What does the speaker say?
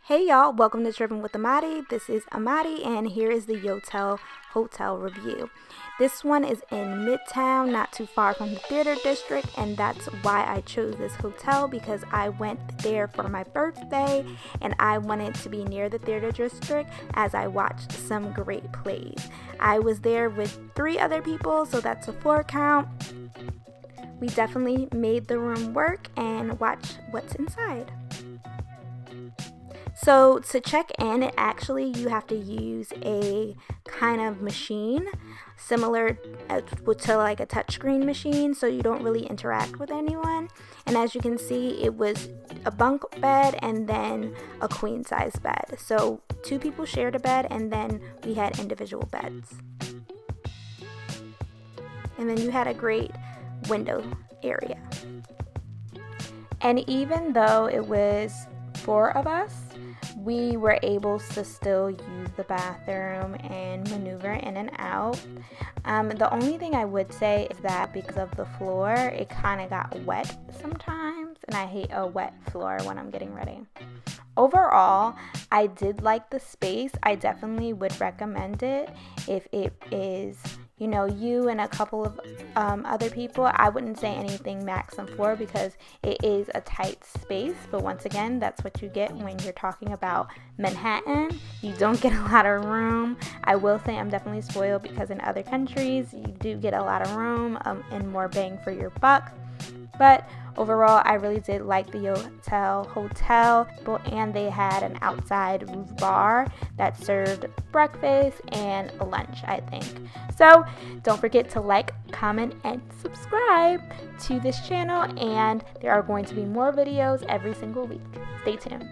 Hey y'all, welcome to Tripping with Amadi. This is Amadi and here is the Yotel Hotel review. This one is in Midtown, not too far from the theater district, and that's why I chose this hotel, because I went there for my birthday and I wanted to be near the theater district as I watched some great plays. I was there with 3 other people, so that's a 4 count. We definitely made the room work and watch what's inside. So to check in, you have to use a kind of machine similar to like a touchscreen machine, so you don't really interact with anyone. And as you can see, it was a bunk bed and then a queen size bed. So 2 people shared a bed and then we had individual beds. And then you had a great window area. And even though it was 4 of us, we were able to still use the bathroom and maneuver in and out. The only thing I would say is that because of the floor, it kind of got wet sometimes, and I hate a wet floor when I'm getting ready. Overall, I did like the space. I definitely would recommend it if it is, you and a couple of other people. I wouldn't say anything max than 4 because it is a tight space. But once again, that's what you get when you're talking about Manhattan. You don't get a lot of room. I will say I'm definitely spoiled because in other countries, you do get a lot of room and more bang for your buck. But overall, I really did like the Yotel Hotel, and they had an outside roof bar that served breakfast and lunch, I think. So don't forget to like, comment, and subscribe to this channel, and there are going to be more videos every single week. Stay tuned.